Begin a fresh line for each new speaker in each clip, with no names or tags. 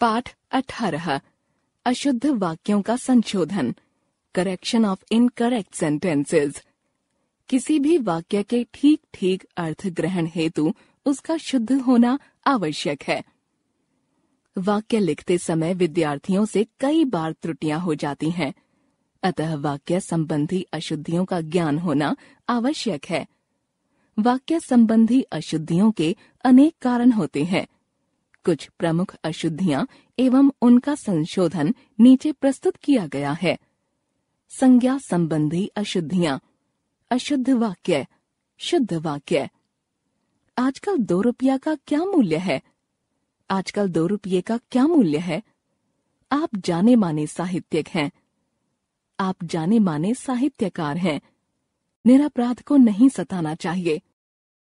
पाठ 18 अशुद्ध वाक्यों का संशोधन, करेक्शन ऑफ इनकरेक्ट सेंटेंसेस। किसी भी वाक्य के ठीक ठीक अर्थ ग्रहण हेतु उसका शुद्ध होना आवश्यक है। वाक्य लिखते समय विद्यार्थियों से कई बार त्रुटियां हो जाती हैं, अतः वाक्य संबंधी अशुद्धियों का ज्ञान होना आवश्यक है। वाक्य संबंधी अशुद्धियों के अनेक कारण होते हैं। कुछ प्रमुख अशुद्धियां एवं उनका संशोधन नीचे प्रस्तुत किया गया है। संज्ञा संबंधी अशुद्धियां, अशुद्ध वाक्य, शुद्ध वाक्य। आजकल 2 रुपया का क्या मूल्य है? आजकल 2 रुपये का क्या मूल्य है? आप जाने माने साहित्यिक हैं। आप जाने माने साहित्यकार हैं। निरपराध को नहीं सताना चाहिए।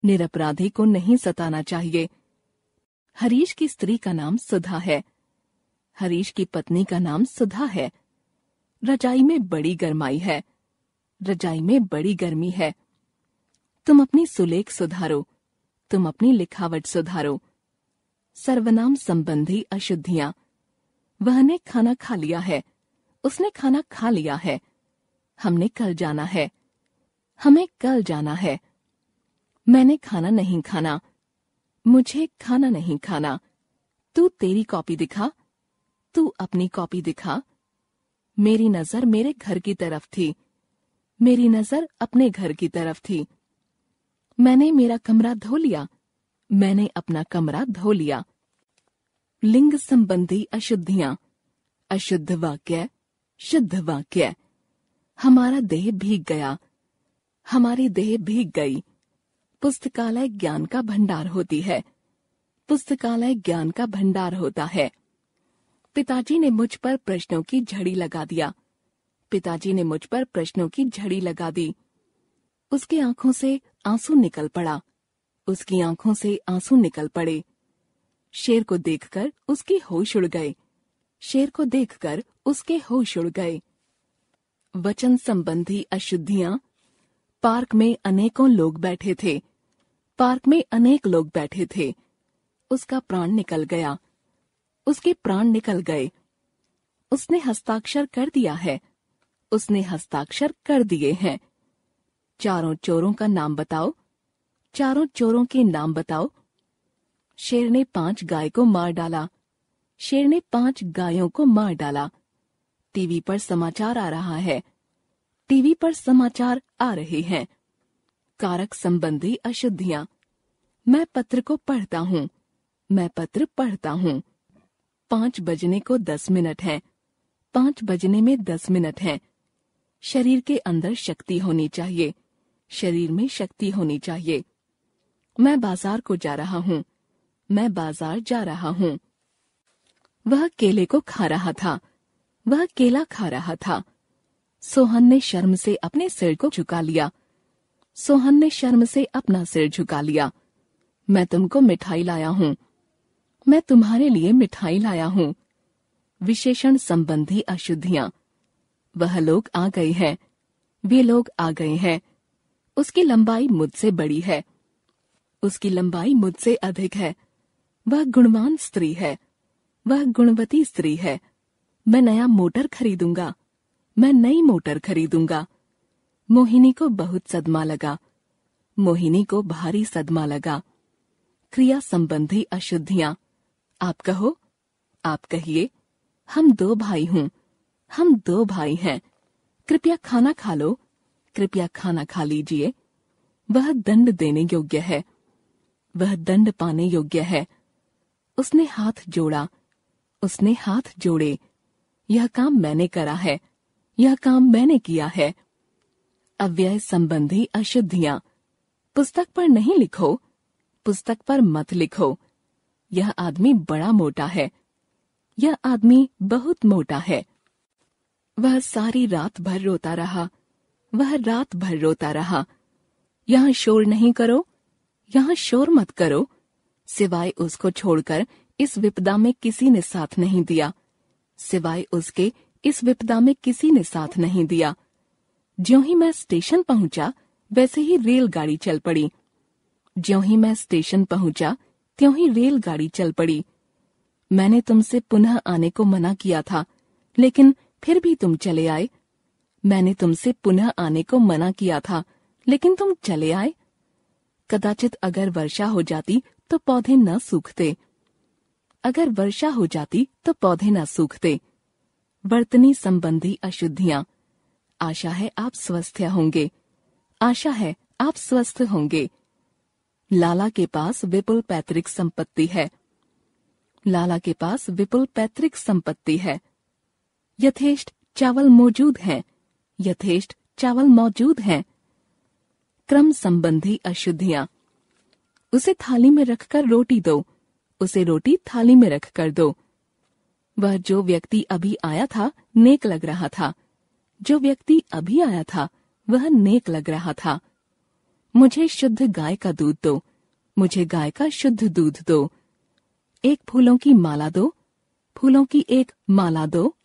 निरपराधी को नहीं सताना चाहिए। हरीश की स्त्री का नाम सुधा है। हरीश की पत्नी का नाम सुधा है। रजाई में बड़ी गरमाई है। रजाई में बड़ी गर्मी है। तुम अपनी सुलेख सुधारो। तुम अपनी लिखावट सुधारो। सर्वनाम संबंधी अशुद्धियां। वह ने खाना खा लिया है। उसने खाना खा लिया है। हमने कल जाना है। हमें कल जाना है। मैंने खाना नहीं खाना। मुझे खाना नहीं खाना। तू तेरी कॉपी दिखा। तू अपनी कॉपी दिखा। मेरी नजर मेरे घर की तरफ थी। मेरी नजर अपने घर की तरफ थी। मैंने मेरा कमरा धो लिया। मैंने अपना कमरा धो लिया। लिंग संबंधी अशुद्धियां, अशुद्ध वाक्य, शुद्ध वाक्य। हमारा देह भीग गया। हमारी देह भीग गई। पुस्तकालय ज्ञान का भंडार होती है। पुस्तकालय ज्ञान का भंडार होता है। पिताजी ने मुझ पर प्रश्नों की झड़ी लगा दिया। पिताजी ने मुझ पर प्रश्नों की झड़ी लगा दी। उसकी आंखों से आंसू निकल पड़ा। उसकी आंखों से आंसू निकल पड़े। शेर को देखकर उसके होश उड़ गए। शेर को देखकर उसके होश उड़ गए। वचन संबंधी अशुद्धियां। पार्क में अनेकों लोग बैठे थे। पार्क में अनेक लोग बैठे थे। उसका प्राण निकल गया। उसके प्राण निकल गए। उसने हस्ताक्षर कर दिया है। उसने हस्ताक्षर कर दिए हैं। चारों चोरों का नाम बताओ। चारों चोरों के नाम बताओ। शेर ने 5 गाय को मार डाला। शेर ने 5 गायों को मार डाला। टीवी पर समाचार आ रहा है। टीवी पर समाचार आ रहे हैं। कारक संबंधी अशुद्धियां। मैं पत्र को पढ़ता हूँ। मैं पत्र पढ़ता हूँ। 5 बजने को 10 मिनट हैं। 5 बजने में 10 मिनट हैं। शरीर के अंदर शक्ति होनी चाहिए। शरीर में शक्ति होनी चाहिए। मैं बाजार को जा रहा हूँ। मैं बाजार जा रहा हूँ। वह केले को खा रहा था। वह केला खा रहा था। सोहन ने शर्म से अपने सिर को झुका लिया। सोहन ने शर्म से अपना सिर झुका लिया। मैं तुमको मिठाई लाया हूँ। मैं तुम्हारे लिए मिठाई लाया हूँ। विशेषण संबंधी अशुद्धियां। वह लोग आ गए हैं। वे लोग आ गए हैं। उसकी लंबाई मुझसे बड़ी है। उसकी लंबाई मुझसे अधिक है। वह गुणवान स्त्री है। वह गुणवती स्त्री है। मैं नया मोटर खरीदूंगा। मैं नई मोटर खरीदूंगा। मोहिनी को बहुत सदमा लगा। मोहिनी को भारी सदमा लगा। क्रिया संबंधी अशुद्धियां। आप कहो। आप कहिए। हम 2 भाई हूँ। हम 2 भाई हैं। कृपया खाना खा लो। कृपया खाना खा लीजिए। वह दंड देने योग्य है। वह दंड पाने योग्य है। उसने हाथ जोड़ा। उसने हाथ जोड़े। यह काम मैंने करा है। यह काम मैंने किया है। अव्यय संबंधी अशुद्धियां। पुस्तक पर नहीं लिखो। पुस्तक पर मत लिखो। यह आदमी बड़ा मोटा है। यह आदमी बहुत मोटा है। वह सारी रात भर रोता रहा। वह रात भर रोता रहा। यहाँ शोर नहीं करो। यहाँ शोर मत करो। सिवाय उसको छोड़कर इस विपदा में किसी ने साथ नहीं दिया। सिवाय उसके इस विपदा में किसी ने साथ नहीं दिया। ज्यों ही मैं स्टेशन पहुंचा वैसे ही रेलगाड़ी चल पड़ी। ज्यों ही मैं स्टेशन पहुंचा त्यों ही रेलगाड़ी चल पड़ी। मैंने तुमसे पुनः आने को मना किया था, लेकिन फिर भी तुम चले आए। मैंने तुमसे पुनः आने को मना किया था, लेकिन तुम चले आए। कदाचित अगर वर्षा हो जाती तो पौधे न सूखते। अगर वर्षा हो जाती तो पौधे न सूखते। वर्तनी संबंधी अशुद्धियां। आशा है आप स्वस्थ होंगे। आशा है आप स्वस्थ होंगे। लाला के पास विपुल पैतृक संपत्ति है। लाला के पास विपुल पैतृक संपत्ति है। यथेष्ट चावल मौजूद है। यथेष्ट चावल मौजूद है। क्रम संबंधी अशुद्धियां। उसे थाली में रखकर रोटी दो। उसे रोटी थाली में रखकर दो। वह जो व्यक्ति अभी आया था नेक लग रहा था। जो व्यक्ति अभी आया था वह नेक लग रहा था। मुझे शुद्ध गाय का दूध दो। मुझे गाय का शुद्ध दूध दो। एक फूलों की माला दो। फूलों की एक माला दो।